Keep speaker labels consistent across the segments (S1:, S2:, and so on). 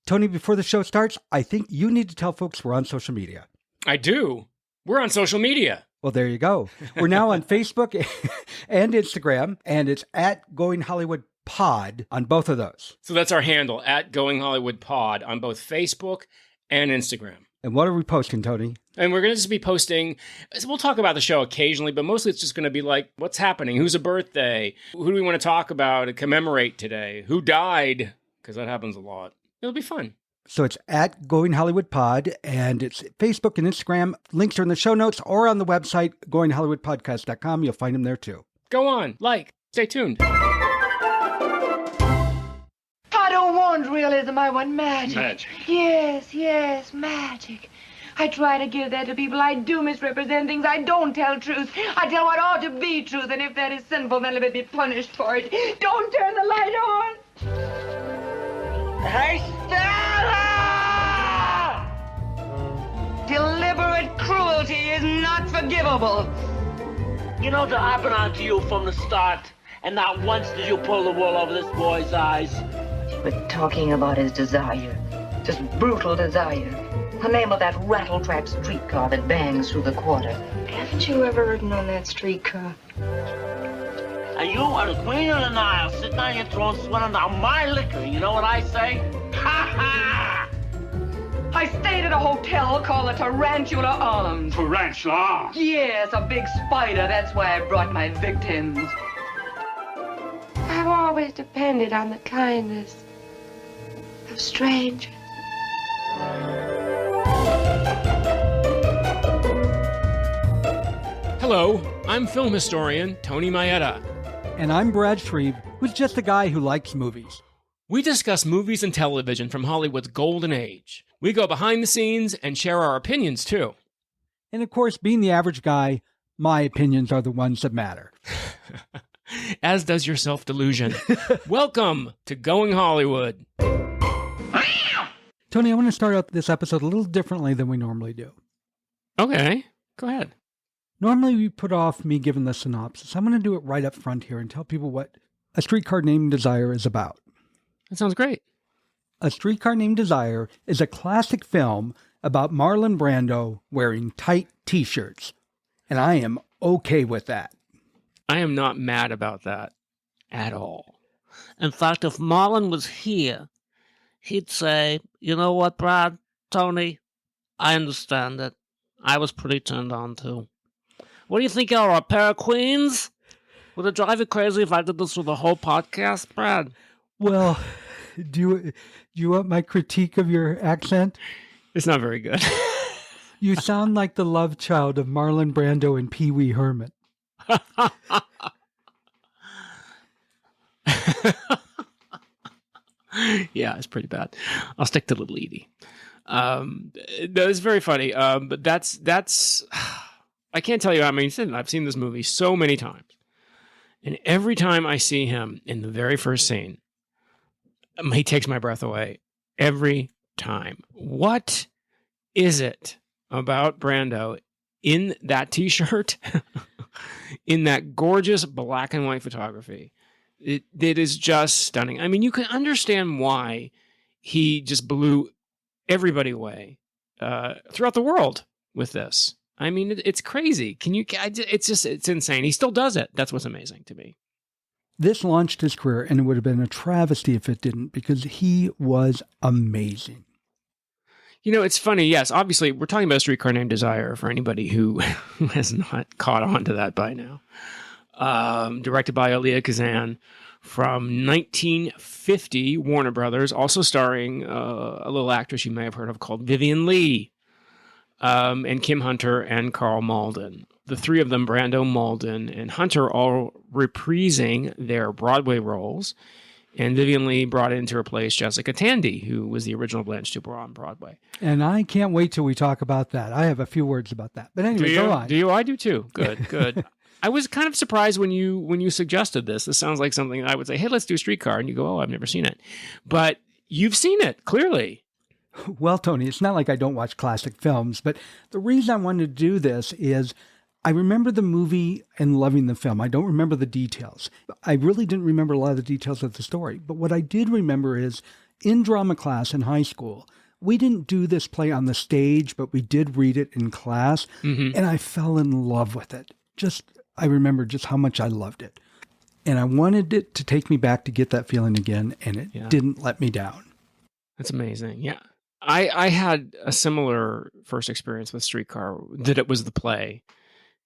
S1: Tony, before the show starts, I think you need to tell folks we're on social media.
S2: I do. We're on social media.
S1: Well, there you go. We're now on Facebook and Instagram, and it's at Going Hollywood Pod on both of those.
S2: So that's our handle, at Going Hollywood Pod, on both Facebook and Instagram.
S1: And what are we posting, Tony?
S2: And we're going to just be posting, we'll talk about the show occasionally, but mostly it's just going to be like, what's happening? Who's a birthday? Who do we want to talk about and commemorate today? Who died? Because that happens a lot. It'll be fun.
S1: So it's at Going Hollywood Pod, and it's Facebook and Instagram. Links are in the show notes or on the website, goinghollywoodpodcast.com. You'll find them there too.
S2: Go on, stay tuned.
S3: I don't want realism, I want magic.
S2: Magic.
S3: Yes, magic. I try to give that to people. I do misrepresent things. I don't tell truth. I tell what ought to be truth, and if that is sinful, then let me be punished for it. Don't turn the light on. Hey, Stella! Deliberate cruelty is not forgivable.
S4: You know that I've been on to you from the start, and not once did you pull the wool over this boy's eyes.
S3: We're talking about his desire. Just brutal desire. The name of that rattle-trap streetcar that bangs through the quarter. Haven't you ever ridden on that streetcar?
S4: And you are the queen of the Nile, sitting on your throne, swilling down my liquor. You know what I say? Ha ha!
S3: I stayed at a hotel called the Tarantula Arms.
S5: Tarantula Arms?
S3: Yes, a big spider. That's why I brought my victims.
S6: I've always depended on the kindness of strangers.
S2: Hello, I'm film historian Tony Maeda.
S1: And I'm Brad Shreve, who's just a guy who likes movies.
S2: We discuss movies and television from Hollywood's golden age. We go behind the scenes and share our opinions, too.
S1: And of course, being the average guy, my opinions are the ones that matter.
S2: As does your self-delusion. Welcome to Going Hollywood.
S1: Tony, I want to start out this episode a little differently than we normally do.
S2: Okay, go ahead.
S1: Normally, we put off me giving the synopsis. I'm going to do it right up front here and tell people what A Streetcar Named Desire is about.
S2: That sounds great.
S1: A Streetcar Named Desire is a classic film about Marlon Brando wearing tight T-shirts. And I am okay with that.
S2: I am not mad about that at all.
S4: In fact, if Marlon was here, he'd say, you know what, Brad, Tony, I understand it. I was pretty turned on, too. What do you think you are, a pair of queens? Would it drive you crazy if I did this for the whole podcast, Brad?
S1: Well, do you want my critique of your accent?
S2: It's not very good.
S1: You sound like the love child of Marlon Brando and Pee Wee Herman.
S2: Yeah, it's pretty bad. I'll stick to Little Edie. It's very funny. But that's I can't tell you how many times I've seen this movie so many times. And every time I see him in the very first scene, he takes my breath away. Every time. What is it about Brando in that T-shirt, in that gorgeous black and white photography? It is just stunning. I mean, you can understand why he just blew everybody away throughout the world with this. I mean, it's crazy. It's insane. He still does it. That's what's amazing to me.
S1: This launched his career, and it would have been a travesty if it didn't, because he was amazing.
S2: You know, it's funny. Yes, obviously, we're talking about A Streetcar Named Desire for anybody who has not caught on to that by now. Directed by Elia Kazan from 1950, Warner Brothers, also starring a little actress you may have heard of called Vivien Leigh, and Kim Hunter and Karl Malden. The three of them, Brando, Malden, and Hunter, all reprising their Broadway roles. And Vivien Leigh brought in to replace Jessica Tandy, who was the original Blanche DuBois on Broadway.
S1: And I can't wait till we talk about that. I have a few words about that. But anyway, go on.
S2: Do you? I do too. Good, good. I was kind of surprised when you suggested this. This sounds like something I would say, hey, let's do Streetcar. And you go, oh, I've never seen it. But you've seen it, clearly.
S1: Well, Tony, it's not like I don't watch classic films. But the reason I wanted to do this is I remember the movie and loving the film. I don't remember the details. I really didn't remember a lot of the details of the story. But what I did remember is in drama class in high school. We didn't do this play on the stage, but we did read it in class, and I fell in love with it. I remember just how much I loved it. And I wanted it to take me back to get that feeling again, and it didn't let me down.
S2: That's amazing. Yeah. I had a similar first experience with Streetcar, that it was the play,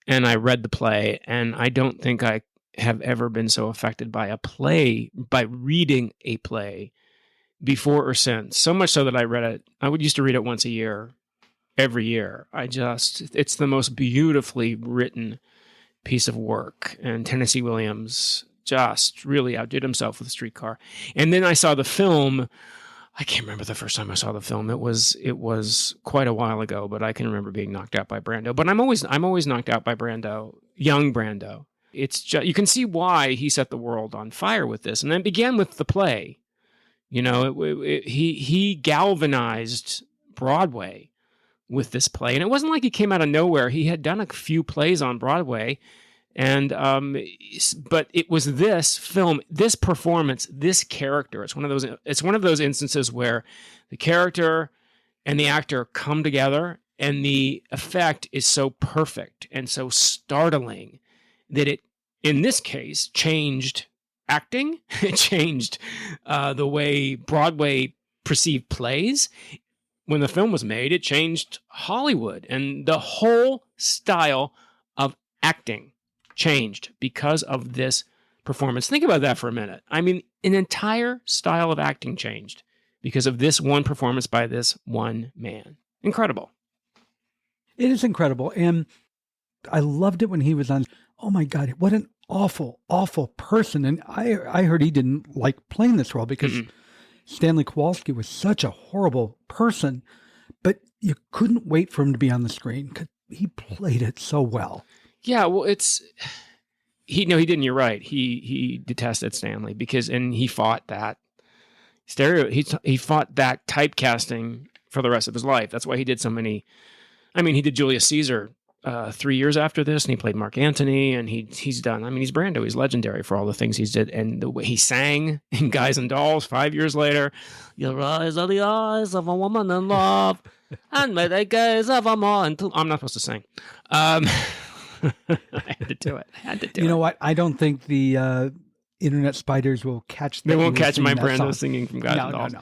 S2: and I read the play, and I don't think I have ever been so affected by a play, by reading a play before or since. So much so that I read it. I used to read it once a year, every year. It's the most beautifully written piece of work. And Tennessee Williams just really outdid himself with Streetcar. And then I saw the film. I can't remember the first time I saw the film. It was quite a while ago, but I can remember being knocked out by Brando. But I'm always knocked out by Brando, young Brando. It's just, you can see why he set the world on fire with this. And then it began with the play. You know, he galvanized Broadway with this play. And it wasn't like he came out of nowhere. He had done a few plays on Broadway. And but it was this film, this performance, this character. It's one of those instances where the character and the actor come together, and the effect is so perfect and so startling that it, in this case, changed acting. It changed the way Broadway perceived plays. When the film was made, it changed Hollywood, and the whole style of acting changed because of this performance. Think about that for a minute. I mean, an entire style of acting changed because of this one performance by this one man. Incredible.
S1: It is incredible. And I loved it when he was on. Oh my God, what an awful, awful person. And I heard he didn't like playing this role because Stanley Kowalski was such a horrible person, but you couldn't wait for him to be on the screen because he played it so well.
S2: Yeah, well, he didn't. You're right. He detested Stanley and he fought that he fought that typecasting for the rest of his life. That's why he did so many. I mean, he did Julius Caesar 3 years after this, and he played Mark Antony, and he's done. I mean, he's Brando. He's legendary for all the things he's did, and the way he sang in Guys and Dolls 5 years later.
S4: Your eyes are the eyes of a woman in love, and may they gaze ever more into.
S2: I'm not supposed to sing. I had to do it.
S1: You know what? I don't think the internet spiders will catch.
S2: They won't catch my Brando singing from Guys and Dolls. No.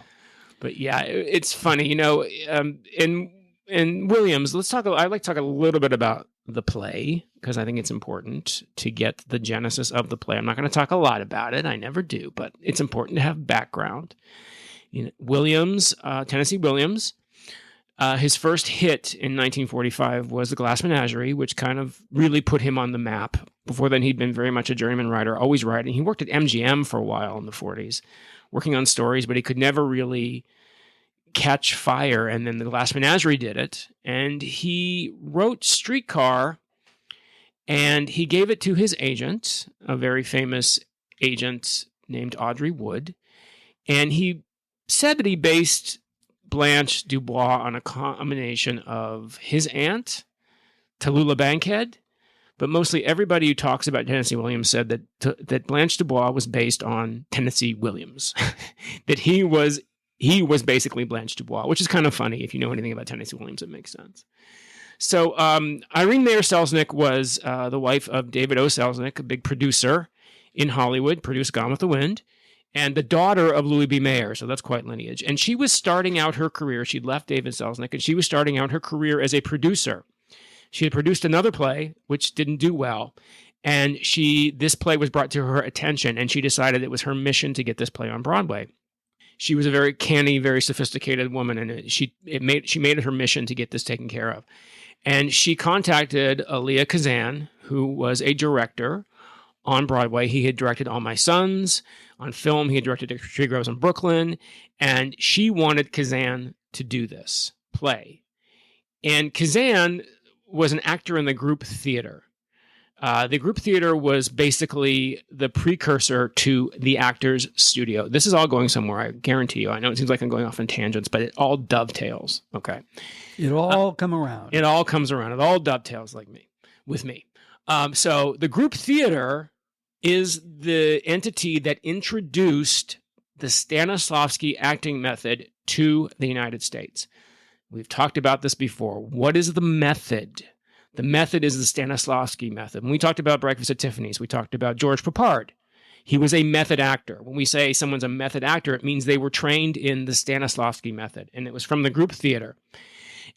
S2: But yeah, it's funny. You know, in Williams, I'd like to talk a little bit about the play because I think it's important to get the genesis of the play. I'm not going to talk a lot about it. I never do, but it's important to have background. You know, Williams, Tennessee Williams. His first hit in 1945 was The Glass Menagerie, which kind of really put him on the map. Before then, he'd been very much a journeyman writer, always writing. He worked at MGM for a while in the 40s, working on stories, but he could never really catch fire. And then The Glass Menagerie did it. And he wrote Streetcar, and he gave it to his agent, a very famous agent named Audrey Wood. And he said that he based Blanche DuBois on a combination of his aunt, Tallulah Bankhead, but mostly everybody who talks about Tennessee Williams said that Blanche DuBois was based on Tennessee Williams, that he was basically Blanche DuBois, which is kind of funny. If you know anything about Tennessee Williams, it makes sense. So Irene Mayer Selznick was the wife of David O. Selznick, a big producer in Hollywood, produced Gone with the Wind, and the daughter of Louis B. Mayer, so that's quite lineage. And she was starting out her career. She'd left David Selznick, and she was starting out her career as a producer. She had produced another play, which didn't do well, and this play was brought to her attention, and she decided it was her mission to get this play on Broadway. She was a very canny, very sophisticated woman, and she made it her mission to get this taken care of. And she contacted Elia Kazan, who was a director on Broadway. He had directed All My Sons. On film, he had directed Tree Grows in Brooklyn, and she wanted Kazan to do this play. And Kazan was an actor in the group theater. The group theater was basically the precursor to the actor's studio. This is all going somewhere, I guarantee you. I know it seems like I'm going off on tangents, but it all dovetails, okay?
S1: It'll all come around.
S2: It all comes around. It all dovetails with me. So the group theater is the entity that introduced the Stanislavski acting method to the United States. We've talked about this before. What is the method? The method is the Stanislavski method. When we talked about Breakfast at Tiffany's, we talked about George Peppard. He was a method actor. When we say someone's a method actor, it means they were trained in the Stanislavski method, and it was from the group theater.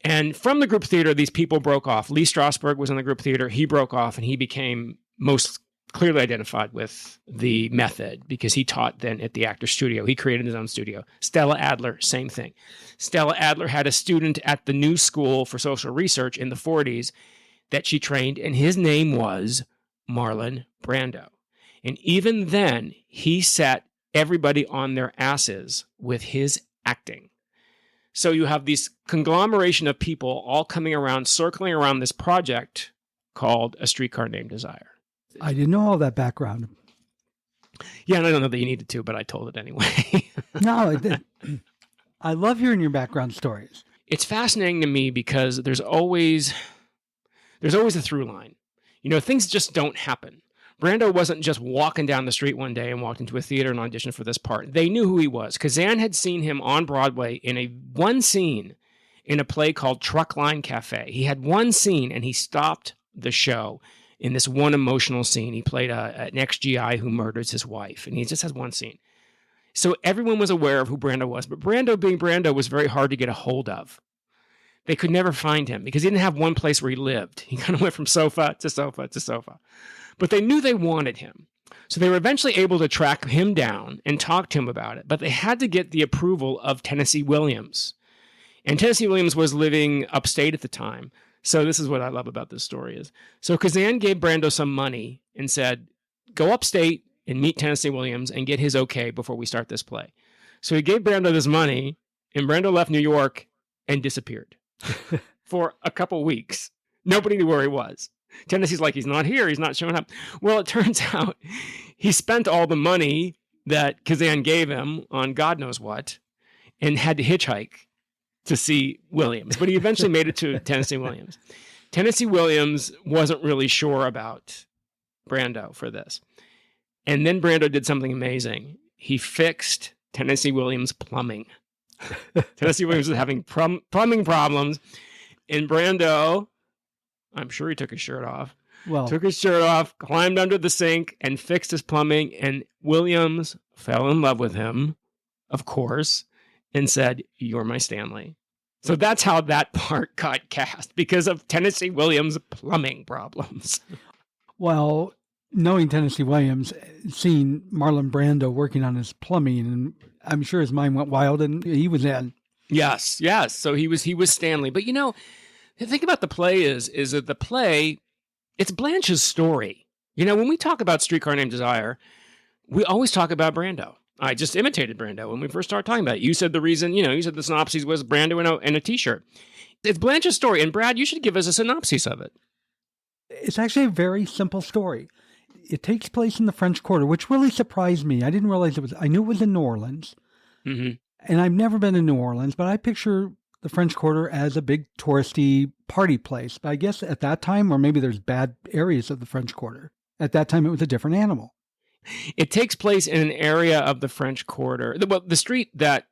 S2: And from the group theater, these people broke off. Lee Strasberg was in the group theater. He broke off, and he became most clearly identified with the method because he taught then at the Actors Studio. He created his own studio. Stella Adler, same thing. Stella Adler had a student at the New School for Social Research in the 40s that she trained, and his name was Marlon Brando. And even then, he set everybody on their asses with his acting. So you have this conglomeration of people all coming around, circling around this project called A Streetcar Named Desire.
S1: I didn't know all that background.
S2: Yeah, and I don't know that you needed to, but I told it anyway.
S1: No, I love hearing your background stories.
S2: It's fascinating to me because there's always a through line. You know, things just don't happen. Brando wasn't just walking down the street one day and walked into a theater and auditioned for this part. They knew who he was. Kazan had seen him on Broadway in one scene in a play called Truckline Cafe. He had one scene and he stopped the show in this one emotional scene. He played an ex-GI who murders his wife, and he just has one scene. So everyone was aware of who Brando was, but Brando, being Brando, was very hard to get a hold of. They could never find him because he didn't have one place where he lived. He kind of went from sofa to sofa to sofa. But they knew they wanted him. So they were eventually able to track him down and talk to him about it. But they had to get the approval of Tennessee Williams. And Tennessee Williams was living upstate at the time. So this is what I love about this story is. So Kazan gave Brando some money and said, go upstate and meet Tennessee Williams and get his okay before we start this play. So he gave Brando this money, and Brando left New York and disappeared for a couple weeks. Nobody knew where he was. Tennessee's like, he's not here. He's not showing up. Well, it turns out he spent all the money that Kazan gave him on God knows what and had to hitchhike to see Williams. But he eventually made it to Tennessee Williams. Tennessee Williams wasn't really sure about Brando for this. And then Brando did something amazing. He fixed Tennessee Williams' plumbing. Tennessee Williams was having plumbing problems. And Brando, I'm sure he took his shirt off. Took his shirt off, climbed under the sink, and fixed his plumbing. And Williams fell in love with him, of course, and said, "You're my Stanley." So that's how that part got cast, because of Tennessee Williams' plumbing problems.
S1: Well, knowing Tennessee Williams, seeing Marlon Brando working on his plumbing, and I'm sure his mind went wild, and he was in. Yes.
S2: So he was Stanley. But you know, the thing about the play is that the play, it's Blanche's story. You know, when we talk about Streetcar Named Desire, we always talk about Brando. I just imitated Brando when we first started talking about it. You said the reason, you said the synopsis was Brando in a t-shirt. It's Blanche's story. And Brad, you should give us a synopsis of it.
S1: It's actually a very simple story. It takes place in the French Quarter, which really surprised me. I didn't realize I knew it was in New Orleans. Mm-hmm. And I've never been in New Orleans, but I picture the French Quarter as a big touristy party place. But I guess at that time, or maybe there's bad areas of the French Quarter. At that time, it was a different animal.
S2: It takes place in an area of the French Quarter. Well, the street that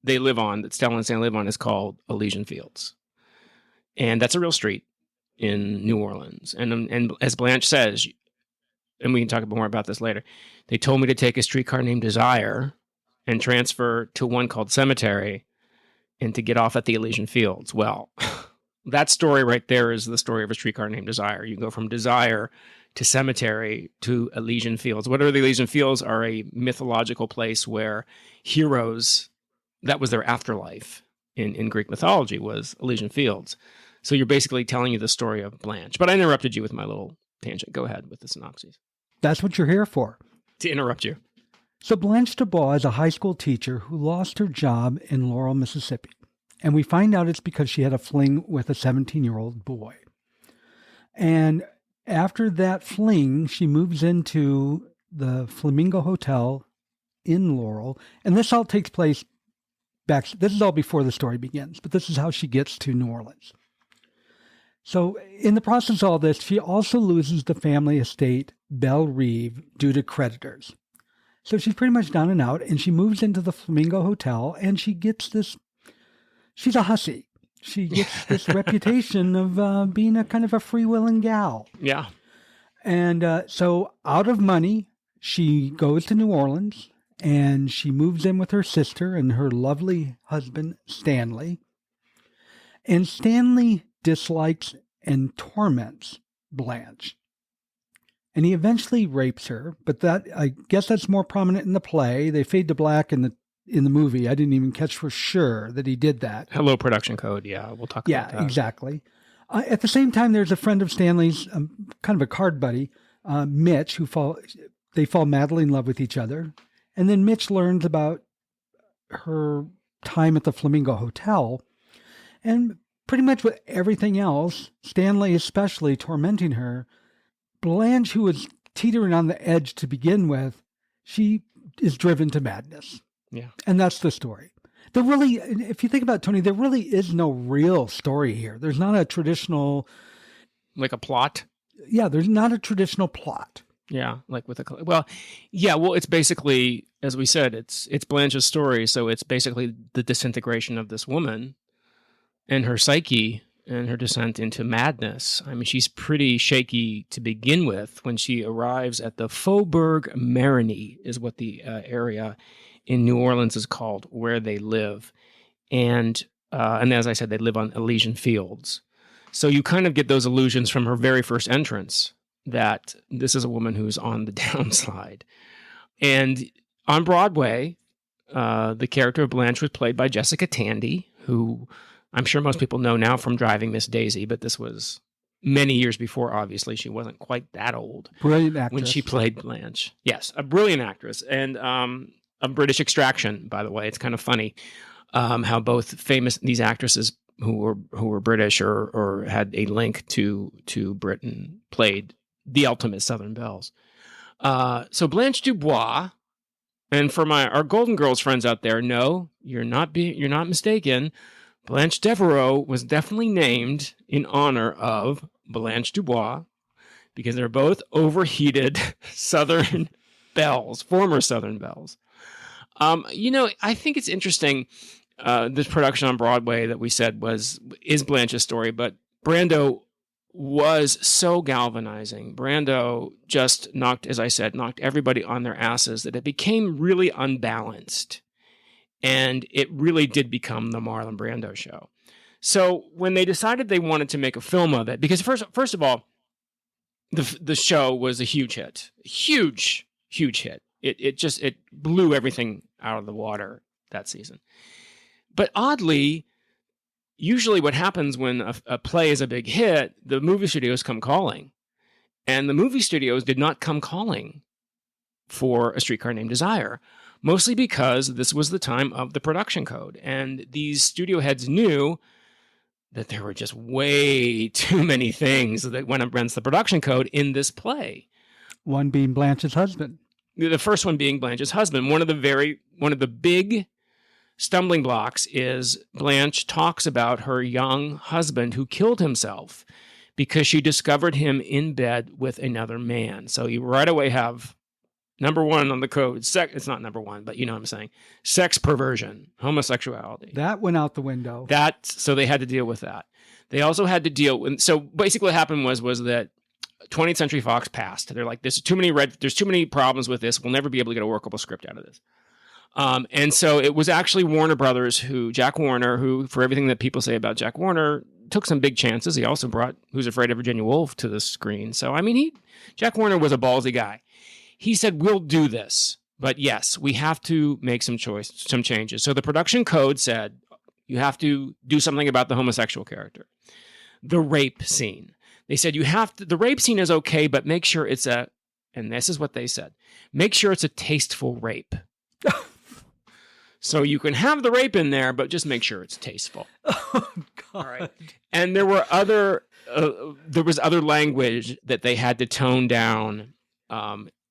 S2: they live on, that Stella and Stanley live on, is called Elysian Fields. And that's a real street in New Orleans. And as Blanche says, and we can talk more about this later, they told me to take a streetcar named Desire and transfer to one called Cemetery and to get off at the Elysian Fields. Well, that story right there is the story of A Streetcar Named Desire. You go from Desire to Cemetery to Elysian Fields. What are the Elysian Fields? Are a mythological place where heroes, that was their afterlife in Greek mythology, was Elysian Fields. So you're basically telling you the story of Blanche. But I interrupted you with my little tangent. Go ahead with the synopsis.
S1: That's what you're here for.
S2: To interrupt you.
S1: So Blanche DuBois is a high school teacher who lost her job in Laurel, Mississippi. And we find out it's because she had a fling with a 17-year-old boy. And after that fling, she moves into the Flamingo Hotel in Laurel. And this all takes place this is all before the story begins, but this is how she gets to New Orleans. So in the process of all this, she also loses the family estate, Belle Reve, due to creditors. So she's pretty much down and out, and she moves into the Flamingo Hotel, and she gets this, she's a hussy. She gets this reputation of being a kind of a freewheeling gal.
S2: Yeah.
S1: And so out of money, she goes to New Orleans, and she moves in with her sister and her lovely husband, Stanley. And Stanley dislikes and torments Blanche. And he eventually rapes her, but that, I guess that's more prominent in the play. They fade to black in the movie. I didn't even catch for sure that he did that.
S2: Hello, production code. Yeah, we'll talk about that.
S1: Yeah, exactly. At the same time, there's a friend of Stanley's, kind of a card buddy, Mitch, they fall madly in love with each other. And then Mitch learns about her time at the Flamingo Hotel. And pretty much with everything else, Stanley especially tormenting her, Blanche, who was teetering on the edge to begin with, she is driven to madness.
S2: Yeah.
S1: And that's the story. There really, if you think about it, Tony, there really is no real story here. There's not a traditional...
S2: Like a plot?
S1: Yeah, there's not a traditional plot.
S2: Yeah, like with a... Well, yeah, well, it's basically, as we said, it's Blanche's story, so it's basically the disintegration of this woman and her psyche and her descent into madness. I mean, she's pretty shaky to begin with when she arrives at the Faubourg Marigny, is what the area in New Orleans is called, where they live. And as I said, they live on Elysian Fields. So you kind of get those illusions from her very first entrance that this is a woman who's on the downslide. And on Broadway, the character of Blanche was played by Jessica Tandy, who I'm sure most people know now from Driving Miss Daisy, but this was many years before, obviously. She wasn't quite that old.
S1: Brilliant actress.
S2: When she played Blanche. Yes, a brilliant actress. And of British extraction, by the way. It's kind of funny how both these actresses who were British or had a link to Britain played the ultimate Southern belles. So Blanche DuBois, and for our Golden Girls friends out there, no, you're not mistaken. Blanche Devereaux was definitely named in honor of Blanche DuBois because they're both overheated Southern belles, former Southern belles. I think it's interesting, this production on Broadway that we said is Blanche's story, but Brando was so galvanizing. Brando just knocked everybody on their asses that it became really unbalanced. And it really did become the Marlon Brando show. So when they decided they wanted to make a film of it, because first of all, the show was a huge hit, huge hit. It blew everything out of the water that season. But oddly, usually what happens when a play is a big hit, the movie studios come calling. And the movie studios did not come calling for A Streetcar Named Desire, mostly because this was the time of the production code. And these studio heads knew that there were just way too many things that went against the production code in this play.
S1: One being Blanche's husband.
S2: The first one being Blanche's husband. One of the big stumbling blocks is Blanche talks about her young husband who killed himself because she discovered him in bed with another man. So you right away have number one on the code. It's not number one, but you know what I'm saying. Sex perversion, homosexuality.
S1: That went out the window.
S2: So they had to deal with that. They also had to deal with. So basically, what happened was that 20th Century Fox passed. They're like, there's too many problems with this. We'll never be able to get a workable script out of this. And so it was actually Warner Brothers Jack Warner, who, for everything that people say about Jack Warner, took some big chances. He also brought Who's Afraid of Virginia Woolf to the screen. So, I mean, Jack Warner was a ballsy guy. He said, we'll do this, but yes, we have to make some changes. So the production code said, you have to do something about the homosexual character. The rape scene. They said, the rape scene is okay, but make sure and this is what they said, make sure it's a tasteful rape. So you can have the rape in there, but just make sure it's tasteful.
S1: Oh, God.
S2: All right. And there was other language that they had to tone down,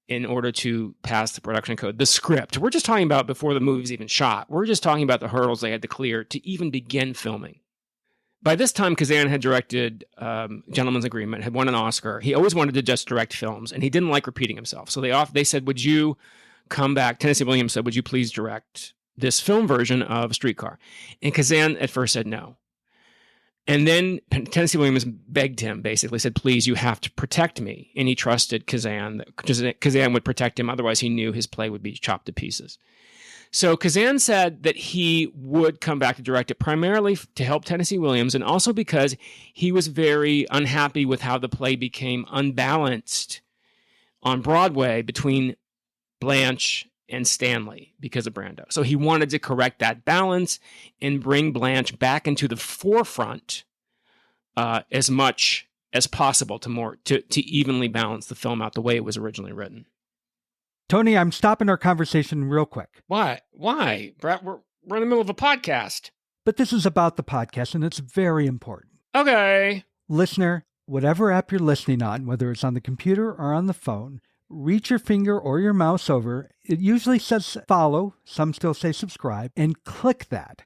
S2: in order to pass the production code. The script, we're just talking about before the movie's even shot. We're just talking about the hurdles they had to clear to even begin filming. By this time, Kazan had directed Gentleman's Agreement, had won an Oscar. He always wanted to just direct films, and he didn't like repeating himself. So they said, would you come back. Tennessee Williams said, would you please direct this film version of Streetcar? And Kazan at first said no. And then Tennessee Williams begged him, basically said, please, you have to protect me. And he trusted Kazan, that Kazan would protect him. Otherwise, he knew his play would be chopped to pieces. So Kazan said that he would come back to direct it primarily to help Tennessee Williams, and also because he was very unhappy with how the play became unbalanced on Broadway between Blanche and Stanley because of Brando. So he wanted to correct that balance and bring Blanche back into the forefront as much as possible to evenly balance the film out the way it was originally written.
S1: Tony, I'm stopping our conversation real quick.
S2: Why? Brett, we're in the middle of a podcast.
S1: But this is about the podcast, and it's very important.
S2: Okay.
S1: Listener, whatever app you're listening on, whether it's on the computer or on the phone, reach your finger or your mouse over. It usually says follow. Some still say subscribe. And click that.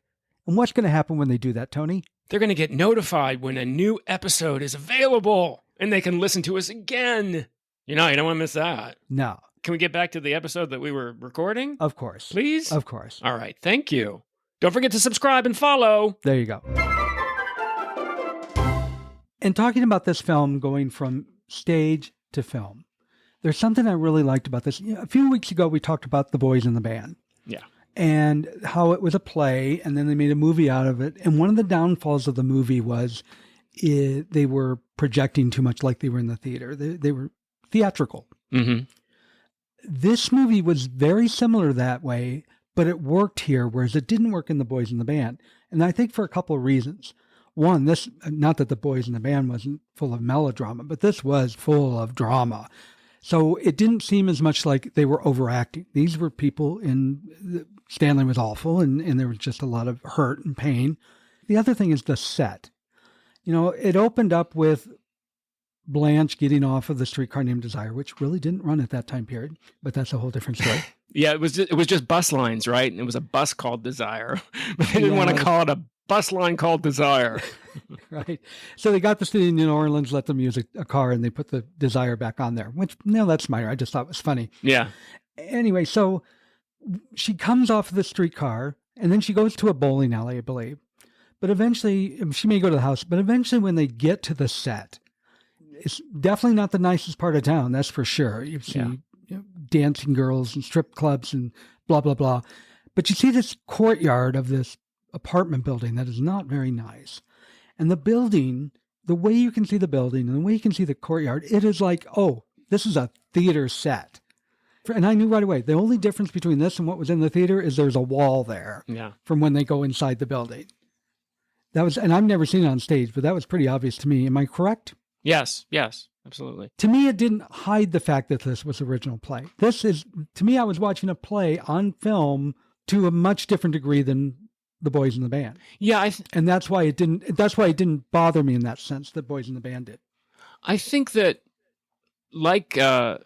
S1: And what's going to happen when they do that, Tony?
S2: They're going to get notified when a new episode is available, and they can listen to us again. You don't want to miss that.
S1: No.
S2: Can we get back to the episode that we were recording?
S1: Of course.
S2: Please?
S1: Of course.
S2: All right. Thank you. Don't forget to subscribe and follow.
S1: There you go. And talking about this film going from stage to film, there's something I really liked about this. A few weeks ago, we talked about The Boys in the Band.
S2: Yeah.
S1: And how it was a play, and then they made a movie out of it. And one of the downfalls of the movie was they were projecting too much like they were in the theater. They were theatrical.
S2: Mm-hmm.
S1: This movie was very similar that way, but it worked here, whereas it didn't work in The Boys in the Band. And I think for a couple of reasons. One, this, not that The Boys in the Band wasn't full of melodrama, but this was full of drama. So it didn't seem as much like they were overacting. These were people Stanley was awful, and there was just a lot of hurt and pain. The other thing is the set. It opened up with Blanche getting off of the Streetcar Named Desire, which really didn't run at that time period, but that's a whole different story.
S2: Yeah, it was just bus lines, right? And it was a bus called Desire, but they didn't want to call it a bus line called Desire.
S1: Right. So they got the city in New Orleans, let them use a car, and they put the Desire back on there, which, that's minor. I just thought it was funny.
S2: Yeah.
S1: Anyway, so she comes off of the streetcar, and then she goes to a bowling alley, I believe. But eventually, she may go to the house, but eventually when they get to the set, it's definitely not the nicest part of town, that's for sure. You see dancing girls and strip clubs and blah, blah, blah. But you see this courtyard of this apartment building that is not very nice. And the building, the way you can see the building and the way you can see the courtyard, it is like, oh, this is a theater set. And I knew right away, the only difference between this and what was in the theater is there's a wall there from when they go inside the building. And I've never seen it on stage, but that was pretty obvious to me. Am I correct?
S2: Yes, absolutely.
S1: To me, it didn't hide the fact that this was original play. To me, I was watching a play on film to a much different degree than The Boys in the Band.
S2: Yeah,
S1: and that's why it didn't bother me in that sense that Boys in the Band did.
S2: I think that, like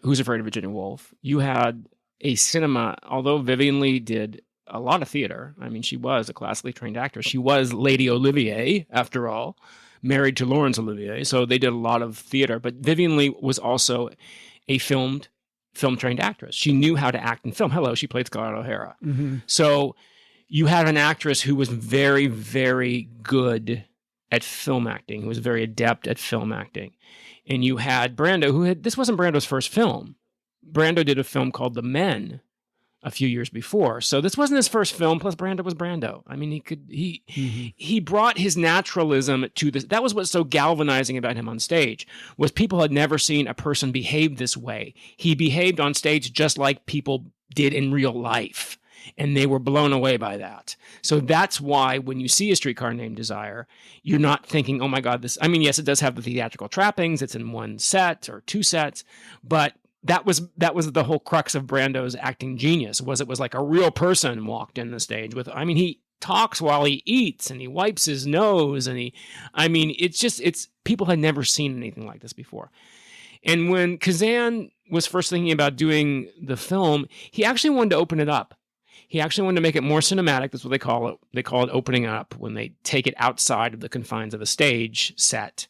S2: Who's Afraid of Virginia Woolf, you had a cinema, although Vivien Leigh did a lot of theater. I mean, she was a classically trained actress. She was Lady Olivier, after all, married to Laurence Olivier. So they did a lot of theater. But Vivien Leigh was also a film-trained actress. She knew how to act in film. Hello, she played Scarlett O'Hara. Mm-hmm. So you had an actress who was very, very good at film acting, who was very adept at film acting. And you had Brando, this wasn't Brando's first film. Brando did a film called The Men a few years before. So this wasn't his first film, plus Brando was Brando. I mean, he brought his naturalism to this. That was what's so galvanizing about him on stage, was people had never seen a person behave this way. He behaved on stage just like people did in real life, and they were blown away by that. So that's why when you see A Streetcar Named Desire, you're not thinking, oh my God, this, I mean, yes, it does have the theatrical trappings. It's in one set or two sets, but that was the whole crux of Brando's acting genius, it was like a real person walked in the stage with, I mean, he talks while he eats and he wipes his nose and it's people had never seen anything like this before. And when Kazan was first thinking about doing the film, he actually wanted to open it up. He actually wanted to make it more cinematic. That's what they call it. They call it opening up, when they take it outside of the confines of a stage set.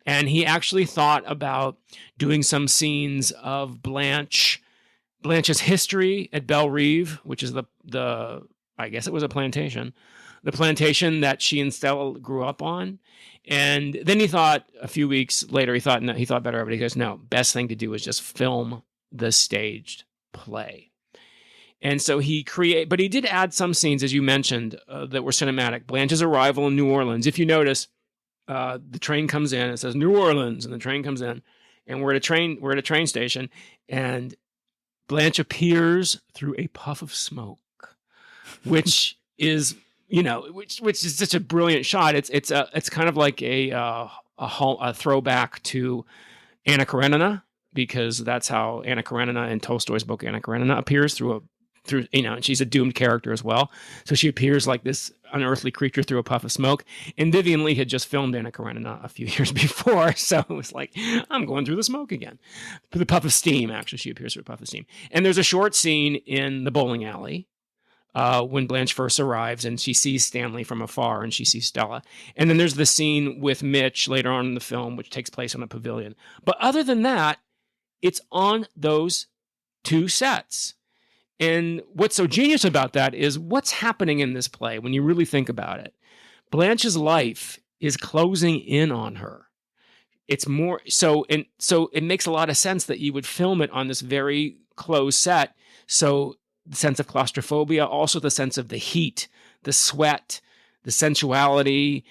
S2: And he actually thought about doing some scenes of Blanche Blanche's history at Belle Reve, which is the I guess it was a plantation, the plantation that she and Stella grew up on. And then he thought a few weeks later, he thought better of it. He goes, no, best thing to do is just film the staged play. And so but he did add some scenes, as you mentioned, that were cinematic. Blanche's arrival in New Orleans. If you notice, the train comes in, it says New Orleans, and the train comes in, and we're at a train station, and Blanche appears through a puff of smoke, which is, which is such a brilliant shot. It's kind of like a throwback to Anna Karenina, because that's how Anna Karenina in Tolstoy's book Anna Karenina appears and she's a doomed character as well. So she appears like this unearthly creature through a puff of smoke. And Vivien Leigh had just filmed Anna Karenina a few years before. So it was like, I'm going through the smoke again. The puff of steam, actually, she appears through a puff of steam. And there's a short scene in the bowling alley when Blanche first arrives and she sees Stanley from afar and she sees Stella. And then there's the scene with Mitch later on in the film, which takes place on a pavilion. But other than that, it's on those two sets. And what's so genius about that is what's happening in this play when you really think about it. Blanche's life is closing in on her. It's more so it makes a lot of sense that you would film it on this very closed set. So the sense of claustrophobia, also the sense of the heat, the sweat, the sensuality,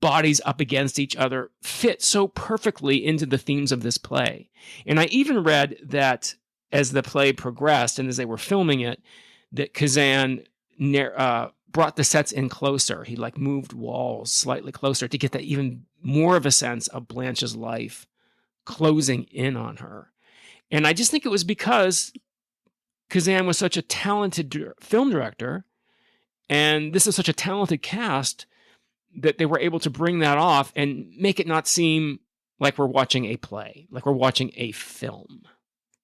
S2: bodies up against each other fit so perfectly into the themes of this play. And I even read that as the play progressed and as they were filming it, that Kazan brought the sets in closer. He moved walls slightly closer to get that even more of a sense of Blanche's life closing in on her. And I just think it was because Kazan was such a talented film director, and this is such a talented cast, that they were able to bring that off and make it not seem like we're watching a play, like we're watching a film.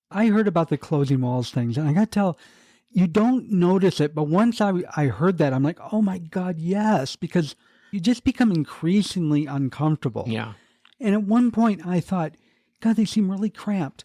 S1: I heard about the closing walls things, and I got to tell, you don't notice it, but once I heard that, I'm like, oh my God, yes, because you just become increasingly uncomfortable.
S2: Yeah.
S1: And at one point I thought, God, they seem really cramped.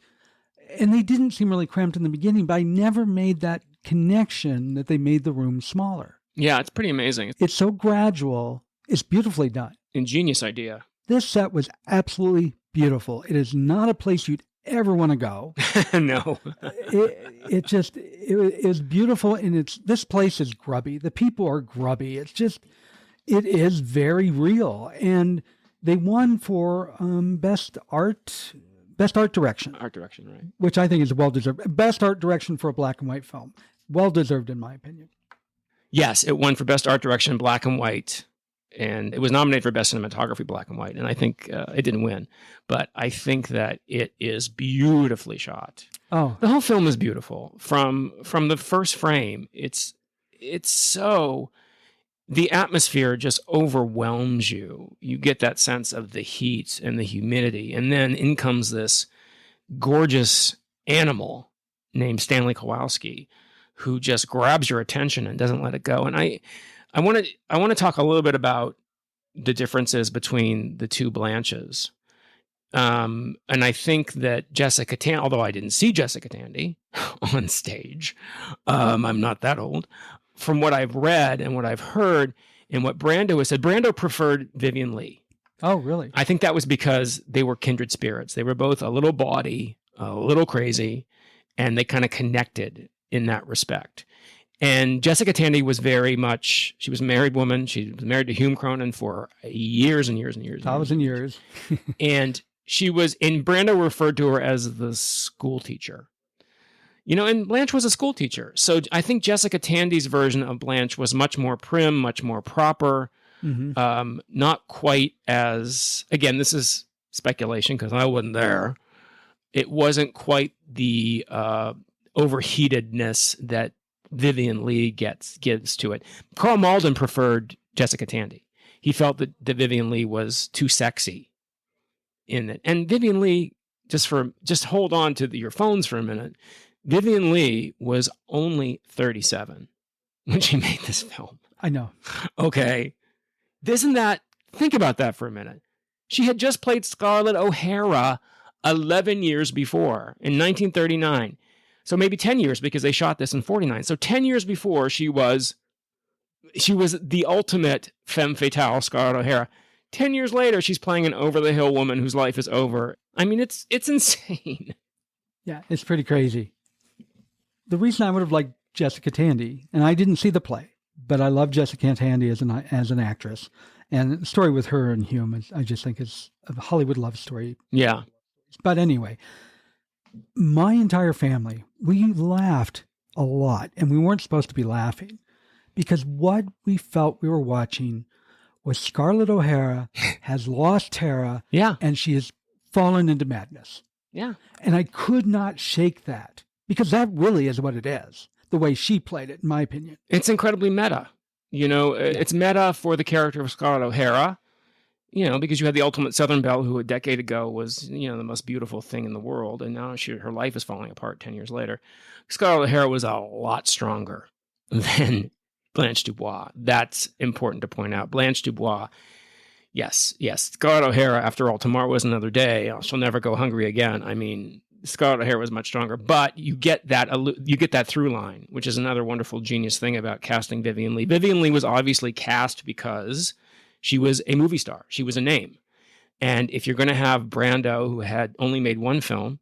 S1: And they didn't seem really cramped in the beginning, but I never made that connection that they made the room smaller.
S2: Yeah, it's pretty amazing.
S1: It's so gradual. It's beautifully done.
S2: Ingenious idea.
S1: This set was absolutely beautiful. It is not a place you'd ever want to go.
S2: No.
S1: It is beautiful, and this place is grubby. The people are grubby. It is very real. And they won for best art direction.
S2: Art direction, right.
S1: Which I think is well-deserved. Best art direction for a black and white film. Well-deserved in my opinion.
S2: Yes, it won for best art direction, black and white. And it was nominated for best cinematography, black and white. And I think it didn't win, but I think that it is beautifully shot.
S1: Oh,
S2: the whole film is beautiful from the first frame. It's so, the atmosphere just overwhelms you. You get that sense of the heat and the humidity. And then in comes this gorgeous animal named Stanley Kowalski, who just grabs your attention and doesn't let it go. And I want to talk a little bit about the differences between the two Blanches. And I think that Jessica Tandy, although I didn't see Jessica Tandy on stage, I'm not that old. From what I've read and what I've heard and what Brando has said, Brando preferred Vivien Leigh.
S1: Oh, really?
S2: I think that was because they were kindred spirits. They were both a little bawdy, a little crazy, and they kind of connected in that respect. And Jessica Tandy was she was a married woman. She was married to Hume Cronin for years and years and years.
S1: 1,000 years.
S2: And Brando referred to her as the school teacher. And Blanche was a school teacher. So I think Jessica Tandy's version of Blanche was much more prim, much more proper, not quite as, again, this is speculation because I wasn't there. It wasn't quite the overheatedness that Vivien Leigh gives to it. Karl Malden preferred Jessica Tandy. He felt that Vivien Leigh was too sexy in it. And Vivien Leigh, just hold on to your phones for a minute. Vivien Leigh was only 37 when she made this film.
S1: I know.
S2: Okay. Think about that for a minute. She had just played Scarlett O'Hara 11 years before in 1939. So maybe 10 years, because they shot this in 49. So 10 years before, she was the ultimate femme fatale, Scarlett O'Hara. 10 years later, she's playing an over-the-hill woman whose life is over. I mean, it's insane.
S1: Yeah, it's pretty crazy. The reason I would have liked Jessica Tandy, and I didn't see the play, but I love Jessica Tandy as an actress. And the story with her and Hume, I just think is a Hollywood love story.
S2: Yeah.
S1: But anyway, my entire family, we laughed a lot, and we weren't supposed to be laughing because what we felt we were watching was Scarlett O'Hara has lost Tara, and she has fallen into madness.
S2: Yeah.
S1: And I could not shake that because that really is what it is, the way she played it, in my opinion.
S2: It's incredibly meta. It's meta for the character of Scarlett O'Hara, because you had the ultimate Southern belle who a decade ago was, the most beautiful thing in the world. And now her life is falling apart 10 years later. Scarlett O'Hara was a lot stronger than Blanche DuBois. That's important to point out. Blanche DuBois, yes. Scarlett O'Hara, after all, tomorrow is another day. She'll never go hungry again. I mean, Scarlett O'Hara was much stronger, but you get that through line, which is another wonderful genius thing about casting Vivien Leigh. Vivien Leigh was obviously cast because she was a movie star. She was a name. And if you're going to have Brando, who had only made one film,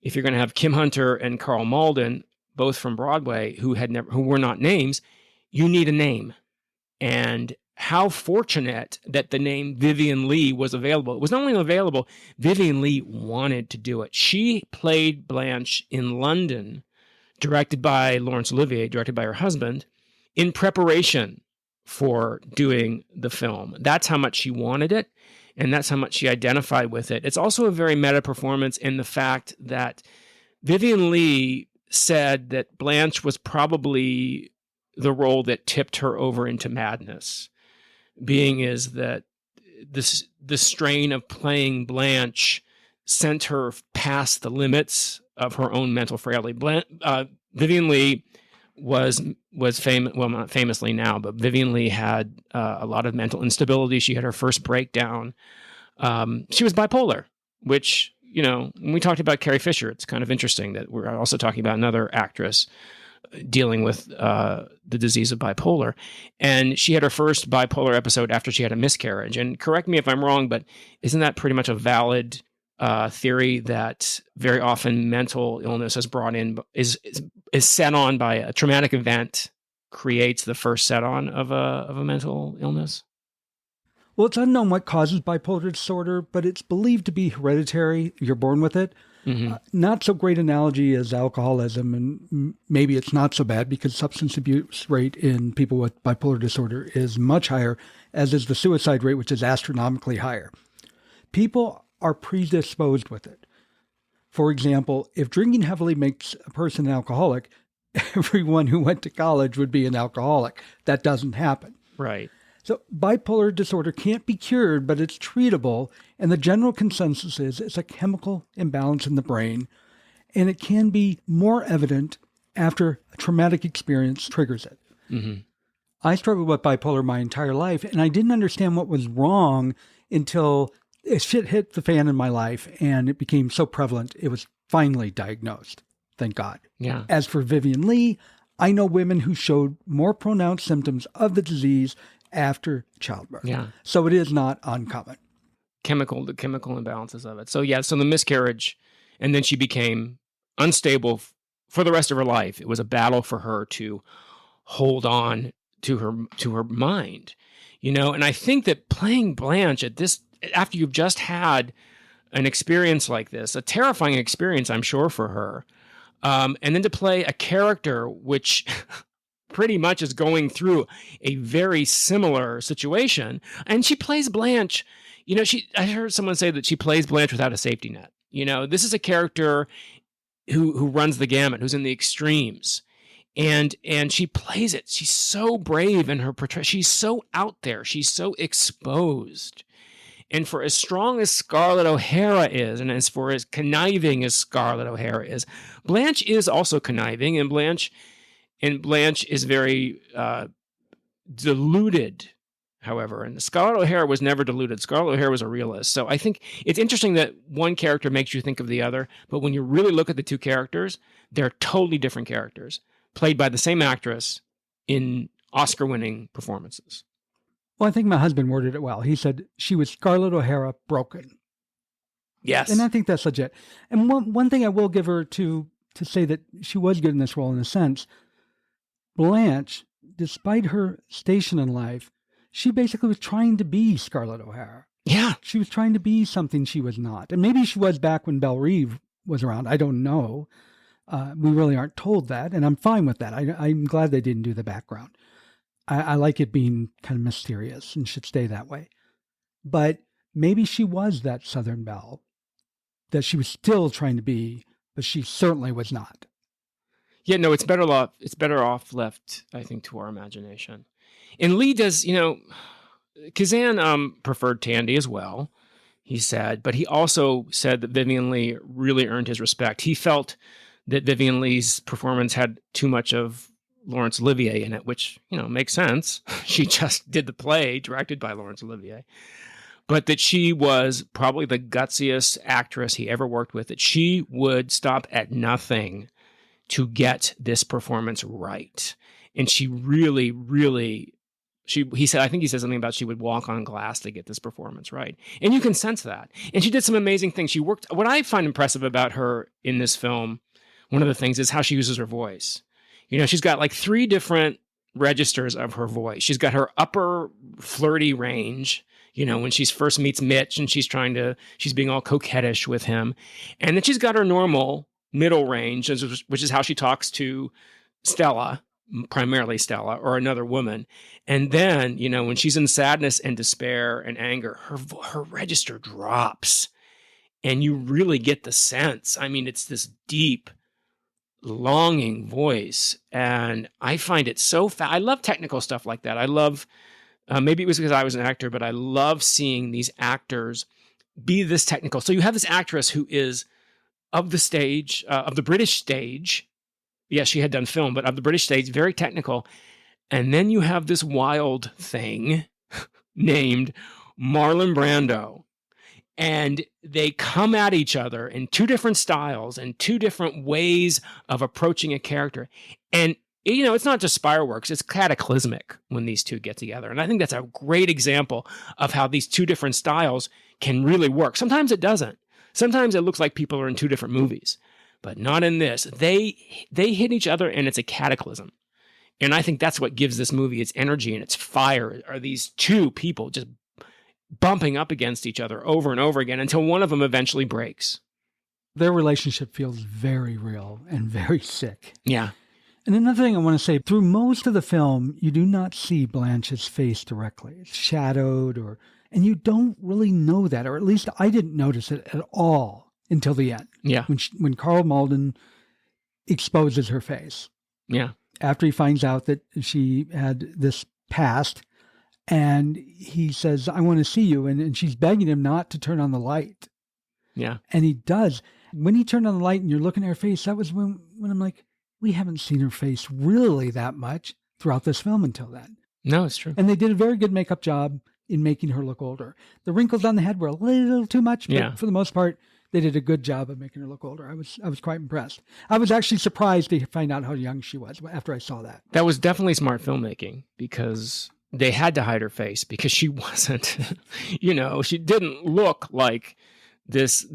S2: if you're going to have Kim Hunter and Karl Malden, both from Broadway, who were not names, you need a name. And how fortunate that the name Vivien Leigh was available. It was not only available, Vivien Leigh wanted to do it. She played Blanche in London, directed by Laurence Olivier, directed by her husband, in preparation for doing the film. That's how much she wanted it, and that's how much she identified with it. It's also a very meta performance in the fact that Vivien Leigh said that Blanche was probably the role that tipped her over into madness. Being is that the strain of playing Blanche sent her past the limits of her own mental frailty. Vivien Leigh was famous, well, not famously now, but Vivien Leigh had a lot of mental instability. She had her first breakdown. She was bipolar, which, when we talked about Carrie Fisher, it's kind of interesting that we're also talking about another actress dealing with the disease of bipolar. And she had her first bipolar episode after she had a miscarriage. And correct me if I'm wrong, but isn't that pretty much a valid theory that very often mental illness is set on by a traumatic event creates the first set on of a mental illness?
S1: Well, it's unknown what causes bipolar disorder, but it's believed to be hereditary. You're born with it. Mm-hmm. Not so great analogy as alcoholism, and maybe it's not so bad because substance abuse rate in people with bipolar disorder is much higher, as is the suicide rate, which is astronomically higher. People are predisposed with it. For example, if drinking heavily makes a person an alcoholic, everyone who went to college would be an alcoholic. That doesn't happen.
S2: Right.
S1: So bipolar disorder can't be cured, but it's treatable. And the general consensus is it's a chemical imbalance in the brain. And it can be more evident after a traumatic experience triggers it. Mm-hmm. I struggled with bipolar my entire life, and I didn't understand what was wrong until shit hit the fan in my life, and it became so prevalent, it was finally diagnosed. Thank God.
S2: Yeah.
S1: As for Vivien Leigh, I know women who showed more pronounced symptoms of the disease after childbirth.
S2: Yeah.
S1: So it is not uncommon.
S2: The chemical imbalances of it. So the miscarriage, and then she became unstable for the rest of her life. It was a battle for her to hold on to her mind, and I think that playing Blanche after you've just had an experience like this, a terrifying experience, I'm sure, for her, and then to play a character which pretty much is going through a very similar situation. And she plays Blanche, I heard someone say that she plays Blanche without a safety net. This is a character who runs the gamut, who's in the extremes. And she plays it. She's so brave in her portrayal. She's so out there. She's so exposed. And for as strong as Scarlett O'Hara is, and as for as conniving as Scarlett O'Hara is, Blanche is also conniving, and Blanche is very deluded however. And Scarlett O'Hara was never deluded. Scarlett O'Hara was a realist. So I think it's interesting that one character makes you think of the other, but when you really look at the two characters, they're totally different characters, played by the same actress in Oscar-winning performances.
S1: Well, I think my husband worded it well. He said she was Scarlett O'Hara broken.
S2: Yes.
S1: And I think that's legit. And one thing I will give her to say that she was good in this role in a sense, Blanche, despite her station in life, she basically was trying to be Scarlett O'Hara.
S2: Yeah.
S1: She was trying to be something she was not. And maybe she was back when Belle Reeve was around. I don't know. We really aren't told that, and I'm fine with that. I'm glad they didn't do the background. I like it being kind of mysterious and should stay that way. But maybe she was that Southern belle that she was still trying to be, but she certainly was not.
S2: Yeah, no, it's better off left, I think, to our imagination. And Leigh does, Kazan preferred Tandy as well, he said, but he also said that Vivien Leigh really earned his respect. He felt that Vivien Leigh's performance had too much of Laurence Olivier in it, which, makes sense. She just did the play directed by Laurence Olivier. But that she was probably the gutsiest actress he ever worked with, that she would stop at nothing to get this performance right. And she really, really, he said something about she would walk on glass to get this performance right. And you can sense that. And she did some amazing things. What I find impressive about her in this film, one of the things is how she uses her voice. She's got like 3 different registers of her voice. She's got her upper flirty range, when she first meets Mitch and she's being all coquettish with him. And then she's got her normal middle range, which is how she talks to Stella, primarily Stella, or another woman. And then, when she's in sadness and despair and anger, her register drops. And you really get the sense. I mean, it's this deep, longing voice. And I find it so I love technical stuff like that. I love, maybe it was because I was an actor, but I love seeing these actors be this technical. So you have this actress who is of the stage, of the British stage. Yes, she had done film, but of the British stage, very technical. And then you have this wild thing named Marlon Brando. And they come at each other in 2 different styles and 2 different ways of approaching a character. And, it's not just fireworks, it's cataclysmic when these 2 get together. And I think that's a great example of how these 2 different styles can really work. Sometimes it doesn't. Sometimes it looks like people are in 2 different movies, but not in this. They hit each other and it's a cataclysm. And I think that's what gives this movie its energy and its fire, are these 2 people just bumping up against each other over and over again until one of them eventually breaks.
S1: Their relationship feels very real and very sick.
S2: Yeah.
S1: And another thing I want to say, through most of the film, you do not see Blanche's face directly. It's shadowed and you don't really know that, or at least I didn't notice it at all until the end.
S2: Yeah.
S1: When Karl Malden exposes her face.
S2: Yeah.
S1: After he finds out that she had this past, and he says, I want to see you. And she's begging him not to turn on the light.
S2: Yeah.
S1: And he does. When he turned on the light and you're looking at her face, that was when I'm like, we haven't seen her face really that much throughout this film until then.
S2: No, it's true.
S1: And they did a very good makeup job in making her look older. The wrinkles on the head were a little too much, but for the most part, they did a good job of making her look older. I was quite impressed. I was actually surprised to find out how young she was after I saw that.
S2: That was definitely smart filmmaking, because they had to hide her face because she wasn't, she didn't look like this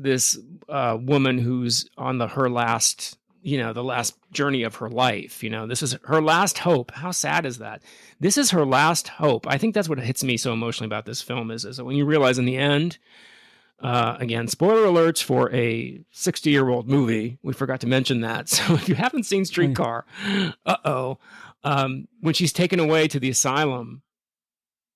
S2: woman who's on her last, the last journey of her life. This is her last hope. How sad is that? This is her last hope. I think that's what hits me so emotionally about this film is that when you realize in the end, again, spoiler alerts for a 60-year-old movie. We forgot to mention that. So if you haven't seen Streetcar, when she's taken away to the asylum,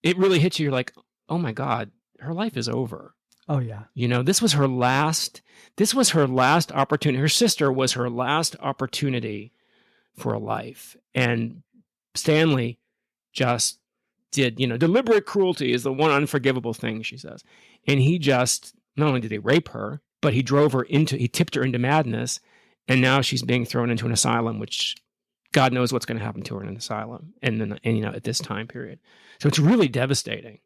S2: it really hits you. You're like, oh my God, her life is over.
S1: Oh yeah.
S2: This was her last opportunity. Her sister was her last opportunity for a life. And Stanley just did, deliberate cruelty is the one unforgivable thing, she says. And he just, not only did he rape her, but he tipped her into madness. And now she's being thrown into an asylum, which God knows what's going to happen to her in an asylum, and then at this time period. So it's really devastating.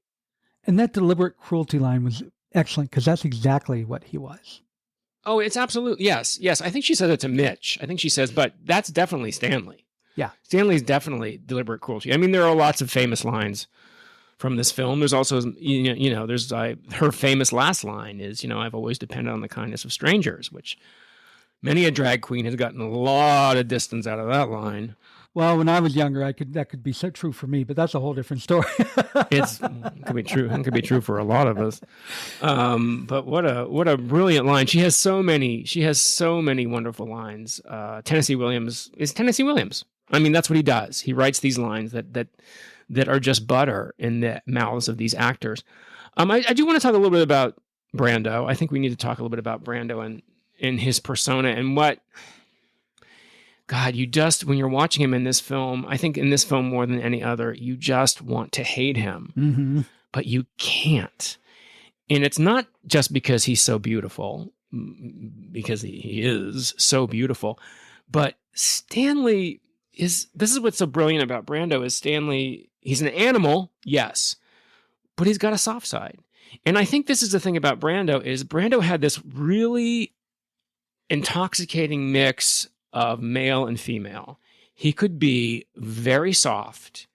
S1: And that deliberate cruelty line was excellent because that's exactly what he was.
S2: Oh, it's absolute. Yes. I think she said it to Mitch. I think she says, but that's definitely Stanley.
S1: Yeah.
S2: Stanley's definitely deliberate cruelty. I mean, there are lots of famous lines from this film. There's also, there's her famous last line is, I've always depended on the kindness of strangers, which many a drag queen has gotten a lot of distance out of that line.
S1: Well, when I was younger, that could be so true for me, but that's a whole different story.
S2: It could be true. It could be true for a lot of us. But what a brilliant line. She has so many wonderful lines. Tennessee Williams is Tennessee Williams. I mean, that's what he does. He writes these lines that are just butter in the mouths of these actors. I do want to talk a little bit about Brando. I think we need to talk a little bit about Brando and his persona and what. God, when you're watching him in this film, I think in this film more than any other, you just want to hate him, but you can't. And it's not just because he's so beautiful, because he is so beautiful, but Stanley this is what's so brilliant about Brando is Stanley, he's an animal, yes, but he's got a soft side. And I think this is the thing about Brando is Brando had this really intoxicating mix of male and female. He could be very soft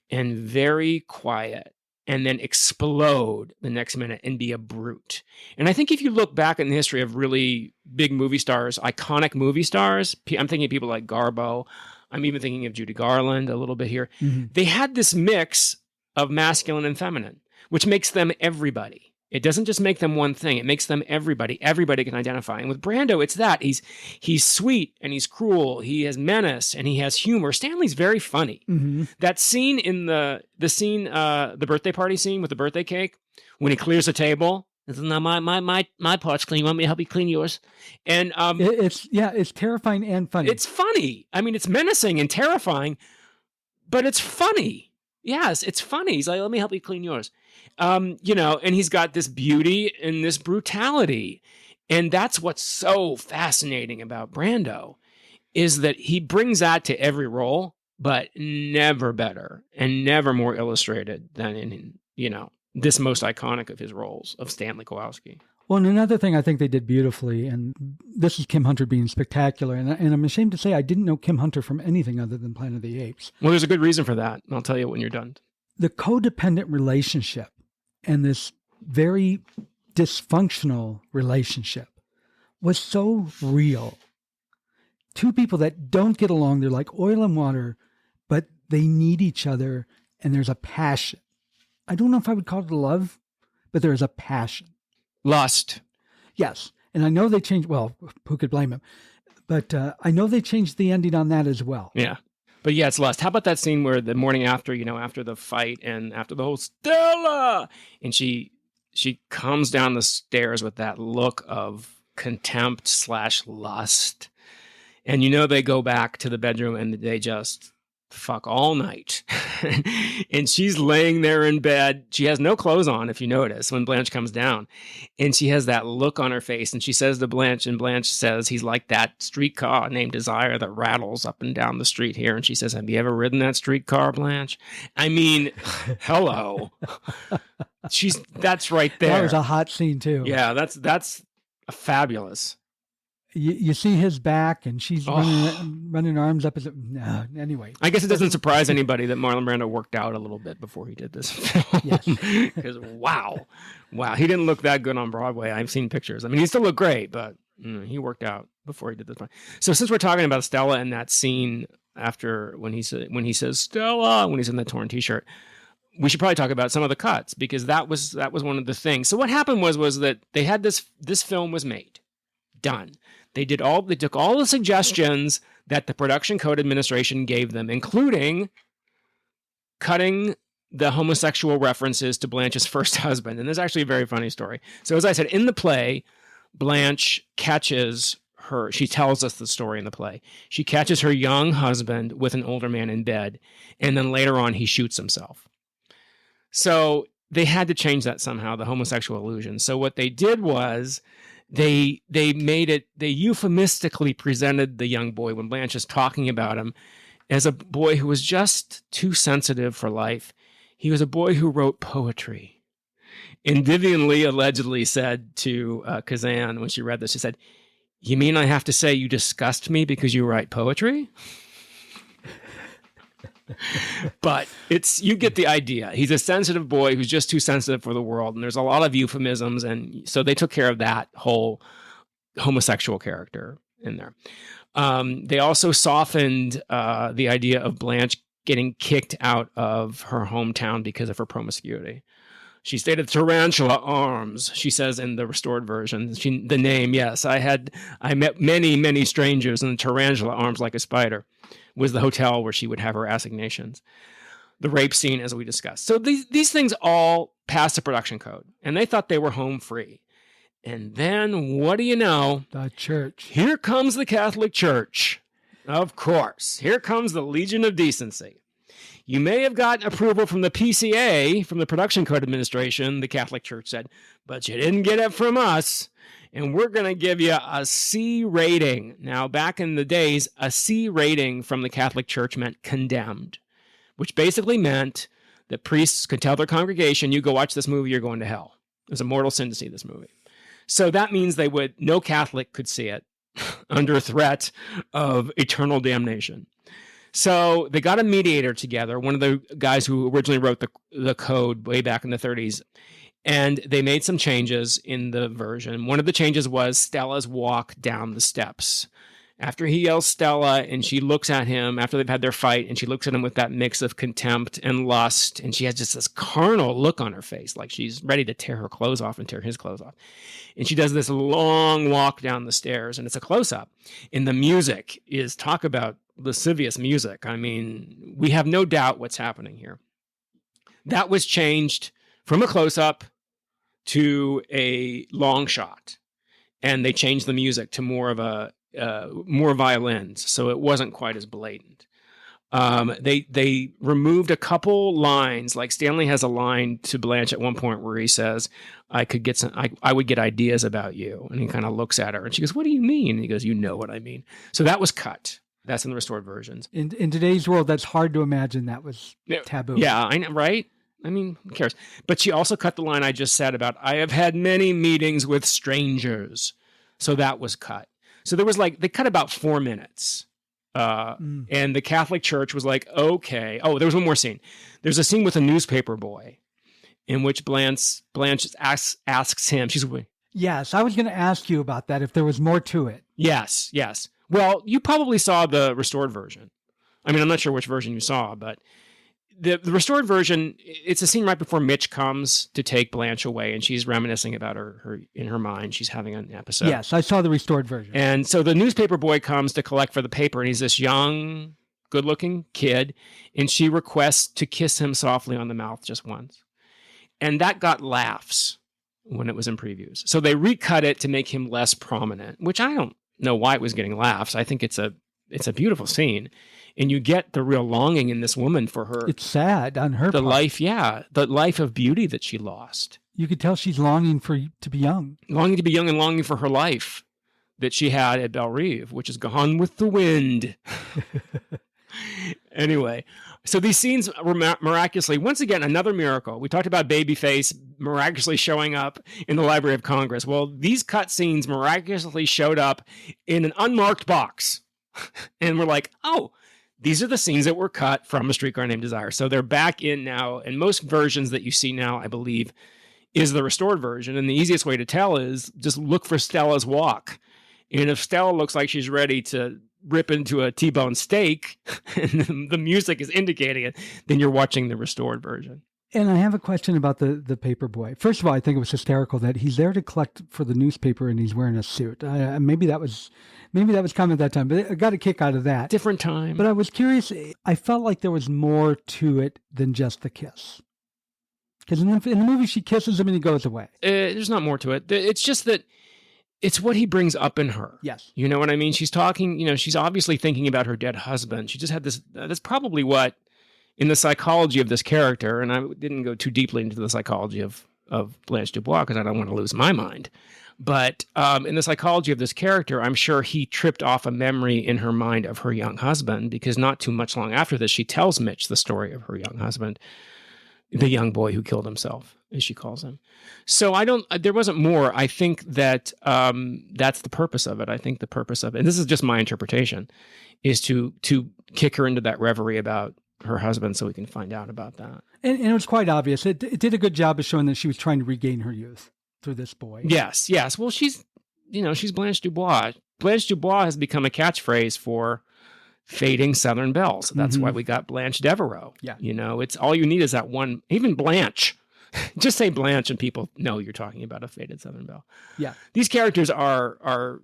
S2: and very quiet and then explode the next minute and be a brute. And I think if you look back in the history of really big movie stars, iconic movie stars, I'm thinking of people like Garbo. I'm even thinking of Judy Garland a little bit here. They had this mix of masculine and feminine, which makes them everybody. It doesn't just make them one thing. It makes them everybody. Everybody can identify. And with Brando, it's that. He's sweet and he's cruel. He has menace and he has humor. Stanley's very funny. That scene in the birthday party scene with the birthday cake, when he clears the table.
S4: Now my part's clean. You want me to help you clean yours?
S2: And
S1: it's terrifying and funny.
S2: It's funny. I mean, it's menacing and terrifying, but it's funny. Yes, it's funny. He's like, let me help you clean yours. And he's got this beauty and this brutality. And that's what's so fascinating about Brando is that he brings that to every role, but never better and never more illustrated than in, this most iconic of his roles of Stanley Kowalski.
S1: Well, and another thing I think they did beautifully, and this is Kim Hunter being spectacular, and I'm ashamed to say I didn't know Kim Hunter from anything other than Planet of the Apes.
S2: Well, there's a good reason for that, and I'll tell you when you're done.
S1: The codependent relationship and this very dysfunctional relationship was so real. Two people that don't get along, they're like oil and water, but they need each other, and there's a passion. I don't know if I would call it love, but there's a passion.
S2: Lust.
S1: Yes. And I know they changed, well, who could blame him? But I know they changed the ending on that as well.
S2: Yeah. But yeah, it's lust. How about that scene where the morning after, after the fight and after the whole Stella, and she comes down the stairs with that look of contempt / lust. And they go back to the bedroom and they just fuck all night. And she's laying there in bed. She has no clothes on, if you notice, when Blanche comes down. And she has that look on her face. And she says to Blanche, and Blanche says, he's like that streetcar named Desire that rattles up and down the street here. And she says, have you ever ridden that streetcar, Blanche? I mean, hello. That's right there.
S1: That was a hot scene too.
S2: Yeah, that's fabulous.
S1: You see his back, and she's running arms up. Anyway.
S2: I guess it doesn't surprise anybody that Marlon Brando worked out a little bit before he did this film.
S1: Yes.
S2: Because, wow. He didn't look that good on Broadway. I've seen pictures. I mean, he still looked great, but he worked out before he did this film. So since we're talking about Stella and that scene after when he says Stella, when he's in the torn T-shirt, we should probably talk about some of the cuts, because that was one of the things. So what happened was that they had this film was made, done. They took all the suggestions that the Production Code Administration gave them, including cutting the homosexual references to Blanche's first husband. And there's actually a very funny story. So as I said, in the play, Blanche catches she tells us the story in the play. She catches her young husband with an older man in bed, and then later on he shoots himself. So they had to change that somehow, the homosexual illusion. So what they did was they euphemistically presented the young boy when Blanche is talking about him as a boy who was just too sensitive for life. He was a boy who wrote poetry. And Vivien Leigh allegedly said to Kazan when she read this, she said, "You mean I have to say you disgust me because you write poetry?" But you get the idea. He's a sensitive boy who's just too sensitive for the world. And there's a lot of euphemisms. And so they took care of that whole homosexual character in there. They also softened the idea of Blanche getting kicked out of her hometown because of her promiscuity. She stayed at Tarantula Arms, she says in the restored version. The name, yes, I met many, many strangers in Tarantula Arms like a spider, was the hotel where she would have her assignations. The rape scene, as we discussed. So these things all passed the production code, and they thought they were home free. And then, what do you know?
S1: The church.
S2: Here comes the Catholic Church. Of course. Here comes the Legion of Decency. You may have gotten approval from the PCA, from the Production Code Administration, the Catholic Church said, but you didn't get it from us, and we're going to give you a C rating. Now, back in the days, a C rating from the Catholic Church meant condemned, which basically meant that priests could tell their congregation, you go watch this movie, you're going to hell. It was a mortal sin to see this movie. So that means no Catholic could see it under threat of eternal damnation. So they got a mediator together, one of the guys who originally wrote the code way back in the 30s, and they made some changes in the version. One of the changes was Stella's walk down the steps. After he yells Stella and she looks at him after they've had their fight, and she looks at him with that mix of contempt and lust, and she has just this carnal look on her face, like she's ready to tear her clothes off and tear his clothes off. And she does this long walk down the stairs, and it's a close-up. And the music is, talk about lascivious music. I mean, we have no doubt what's happening here. That was changed from a close-up to a long shot, and they changed the music to more violins, so it wasn't quite as blatant. They removed a couple lines, like Stanley has a line to Blanche at one point where he says, I would get ideas about you. And he kind of looks at her and she goes, what do you mean? And he goes, you know what I mean. So that was cut. That's in the restored versions.
S1: In today's world, that's hard to imagine that was taboo.
S2: Yeah, I know, right? I mean, who cares? But she also cut the line I just said about, I have had many meetings with strangers. So that was cut. So there was they cut about 4 minutes. And the Catholic Church was like, okay. Oh, there was one more scene. There's a scene with a newspaper boy in which Blanche asks him,
S1: Yes, I was going to ask you about that, if there was more to it.
S2: Yes. Well, you probably saw the restored version. I mean, I'm not sure which version you saw, but the restored version, it's a scene right before Mitch comes to take Blanche away, and she's reminiscing about her in her mind. She's having an episode.
S1: Yes, I saw the restored version.
S2: And so the newspaper boy comes to collect for the paper, and he's this young, good-looking kid, and she requests to kiss him softly on the mouth just once. And that got laughs when it was in previews. So they recut it to make him less prominent, which I don't know why it was getting laughs. I think it's a beautiful scene. And you get the real longing in this woman for her.
S1: It's sad on her part.
S2: The life of beauty that she lost.
S1: You could tell she's longing to be young.
S2: Longing to be young and longing for her life that she had at Belle Reve, which is gone with the wind. Anyway, so these scenes were miraculously, once again, another miracle. We talked about Babyface miraculously showing up in the Library of Congress. Well, these cut scenes miraculously showed up in an unmarked box. And we're like, oh, these are the scenes that were cut from A Streetcar Named Desire. So they're back in now. And most versions that you see now, I believe, is the restored version. And the easiest way to tell is just look for Stella's walk. And if Stella looks like she's ready to rip into a T-bone steak and the music is indicating it, then you're watching the restored version.
S1: And I have a question about the paper boy. First of all, I think it was hysterical that he's there to collect for the newspaper and he's wearing a suit. Maybe that was common at that time, but I got a kick out of that.
S2: Different time.
S1: But I was curious. I felt like there was more to it than just the kiss. Because in the movie, she kisses him and he goes away.
S2: There's not more to it. It's just that it's what he brings up in her.
S1: Yes.
S2: You know what I mean? She's talking, she's obviously thinking about her dead husband. She just had this, that's probably what, in the psychology of this character, and I didn't go too deeply into the psychology of Blanche DuBois because I don't want to lose my mind. But in the psychology of this character, I'm sure he tripped off a memory in her mind of her young husband, because not too much long after this, she tells Mitch the story of her young husband, the young boy who killed himself, as she calls him. So there wasn't more. I think that that's the purpose of it. I think the purpose of it, and this is just my interpretation, is to kick her into that reverie about her husband so we can find out about that.
S1: And it was quite obvious. It did a good job of showing that she was trying to regain her youth through this boy.
S2: Yes. Well, she's Blanche DuBois. Blanche DuBois has become a catchphrase for fading Southern belles. That's why we got Blanche Devereaux.
S1: Yeah.
S2: It's all you need is that one, even Blanche. Just say Blanche and people know you're talking about a faded Southern belle.
S1: Yeah.
S2: These characters are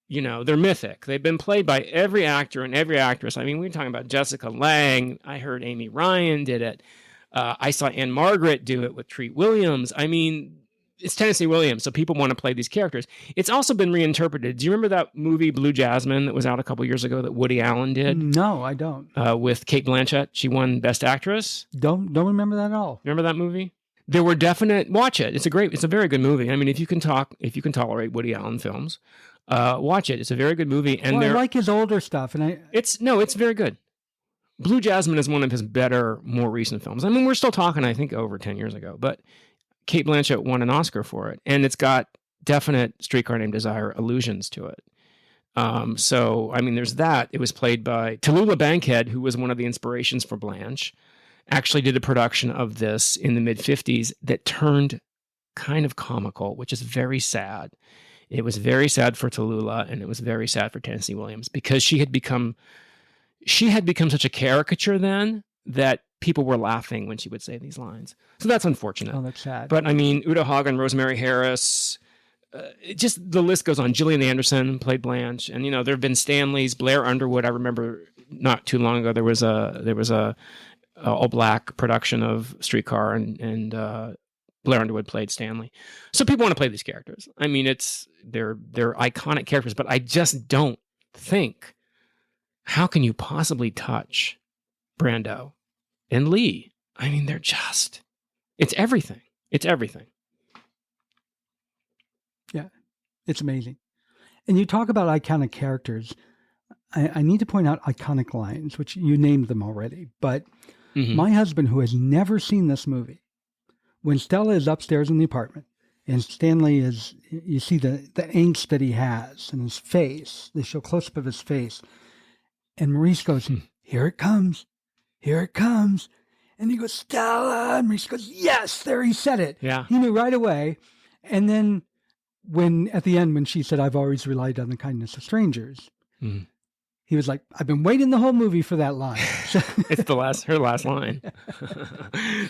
S2: they're mythic. They've been played by every actor and every actress. I mean, we're talking about Jessica Lange. I heard Amy Ryan did it. I saw Anne Margaret do it with Treat Williams. I mean, it's Tennessee Williams, so people want to play these characters. It's also been reinterpreted. Do you remember that movie Blue Jasmine that was out a couple years ago that Woody Allen did?
S1: No, I don't.
S2: With Cate Blanchett. She won Best Actress.
S1: Don't remember that at all.
S2: Remember that movie? There were watch it. It's a very good movie. I mean, if you can tolerate Woody Allen films, watch it. It's a very good movie. And
S1: I like his older stuff, and
S2: it's very good. Blue Jasmine is one of his better, more recent films. I mean, we're still talking, I think, over 10 years ago, but Cate Blanchett won an Oscar for it, and it's got definite Streetcar Named Desire allusions to it. So, I mean, there's that. It was played by Tallulah Bankhead, who was one of the inspirations for Blanche, actually did a production of this in the mid-50s that turned kind of comical, which is very sad. It was very sad for Tallulah, and it was very sad for Tennessee Williams, because she had become such a caricature then that people were laughing when she would say these lines. So that's unfortunate.
S1: Oh, that's sad.
S2: But I mean, Uta Hagen, Rosemary Harris, just the list goes on. Gillian Anderson played Blanche, and there have been Stanleys, Blair Underwood. I remember not too long ago there was a all black production of Streetcar, and Blair Underwood played Stanley. So people want to play these characters. I mean, they're iconic characters, but I just don't think, how can you possibly touch Brando and Leigh? I mean, it's everything. It's everything.
S1: Yeah, it's amazing. And you talk about iconic characters. I need to point out iconic lines, which you named them already. But my husband, who has never seen this movie, when Stella is upstairs in the apartment and Stanley you see the angst that he has in his face. They show close-up of his face. And Maurice goes, "Here it comes. Here it comes." And he goes, "Stella." And Maurice goes, "Yes, there, he said it."
S2: Yeah.
S1: He knew right away. And then at the end, when she said, "I've always relied on the kindness of strangers," he was like, "I've been waiting the whole movie for that line."
S2: It's her last line.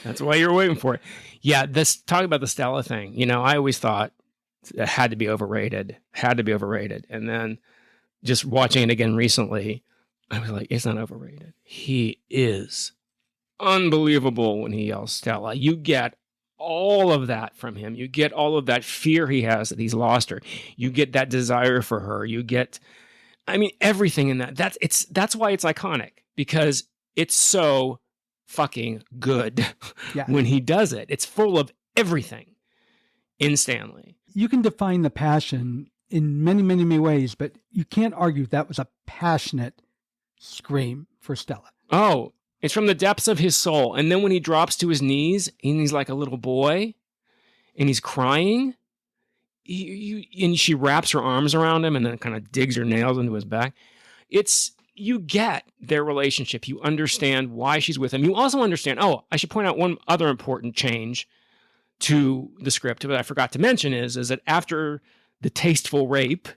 S2: That's why you're waiting for it. Yeah, talking about the Stella thing, I always thought it had to be overrated. And then just watching it again recently, I was like, it's not overrated. He is unbelievable when he yells Stella. You get all of that from him. You get all of that fear he has that he's lost her. You get that desire for her. You get, I mean, everything in that. That's why it's iconic, because it's so fucking good when he does it. It's full of everything in Stanley.
S1: You can define the passion in many, many, many ways, but you can't argue that was a passionate scream for Stella.
S2: Oh, it's from the depths of his soul. And then when he drops to his knees and he's like a little boy and he's crying, and she wraps her arms around him and then kind of digs her nails into his back. You get their relationship. You understand why she's with him. You also understand, I should point out one other important change to the script that I forgot to mention is that after the tasteful rape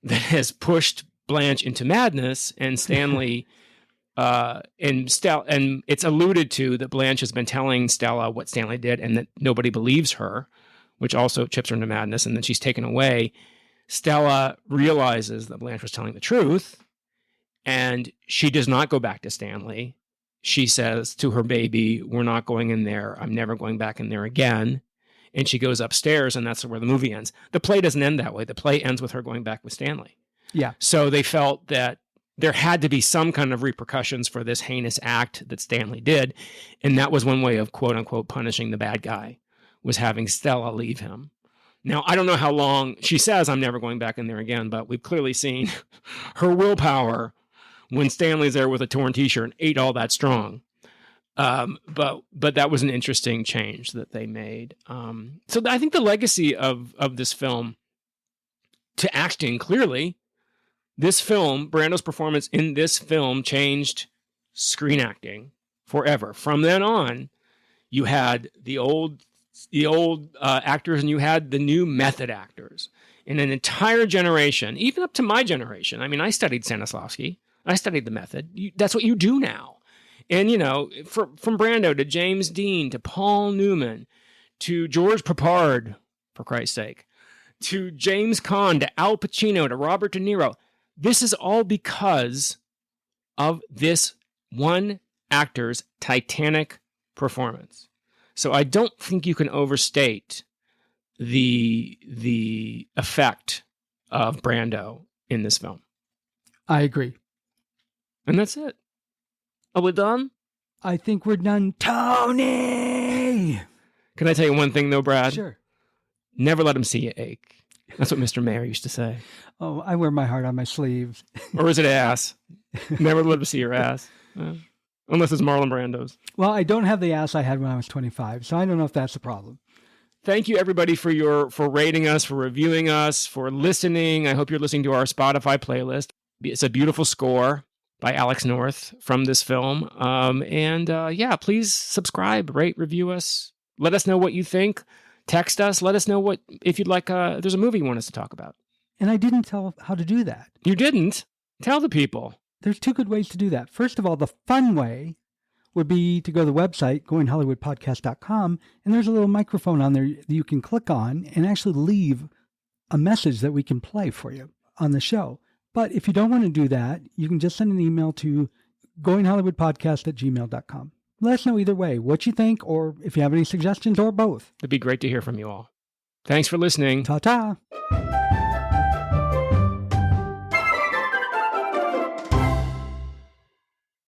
S2: that has pushed Blanche into madness, and Stanley and it's alluded to that Blanche has been telling Stella what Stanley did and that nobody believes her, which also chips her into madness, and then she's taken away. Stella realizes that Blanche was telling the truth, and she does not go back to Stanley. She says to her baby, "We're not going in there. I'm never going back in there again." And she goes upstairs, and that's where the movie ends. The play doesn't end that way. The play ends with her going back with Stanley.
S1: Yeah.
S2: So they felt that there had to be some kind of repercussions for this heinous act that Stanley did. And that was one way of, quote unquote, punishing the bad guy, was having Stella leave him. Now, I don't know how long she says, I'm never going back in there again, but we've clearly seen her willpower when Stanley's there with a torn t-shirt ain't all that strong. But that was an interesting change that they made. So I think the legacy of this film to acting, clearly, this film, Brando's performance in this film changed screen acting forever. From then on, you had the old actors and you had the new method actors. In an entire generation, even up to my generation. I mean, I studied Stanislavski. I studied the method. That's what you do now. And, from Brando to James Dean to Paul Newman to George Papard, for Christ's sake, to James Caan to Al Pacino to Robert De Niro. This is all because of this one actor's titanic performance. So I don't think you can overstate the effect of Brando in this film.
S1: I agree.
S2: And that's it.
S4: Are we done?
S1: I think we're done. Tony!
S2: Can I tell you one thing, though, Brad?
S1: Sure.
S2: Never let him see you ache. That's what Mr. Mayer used to say.
S1: Oh, I wear my heart on my sleeves.
S2: Or is it ass? Never let him see your ass. Unless it's Marlon Brando's.
S1: Well, I don't have the ass I had when I was 25, so I don't know if that's a problem.
S2: Thank you, everybody, for rating us, for reviewing us, for listening. I hope you're listening to our Spotify playlist. It's a beautiful score by Alex North from this film. Please subscribe, rate, review us. Let us know what you think. Text us. Let us know if you'd like, there's a movie you want us to talk about.
S1: And I didn't tell how to do that.
S2: You didn't? Tell the people.
S1: There's two good ways to do that. First of all, the fun way would be to go to the website, goinghollywoodpodcast.com, and there's a little microphone on there that you can click on and actually leave a message that we can play for you on the show. But if you don't want to do that, you can just send an email to goinghollywoodpodcast@gmail.com. Let us know either way what you think, or if you have any suggestions, or both.
S2: It'd be great to hear from you all. Thanks for listening.
S1: Ta-ta.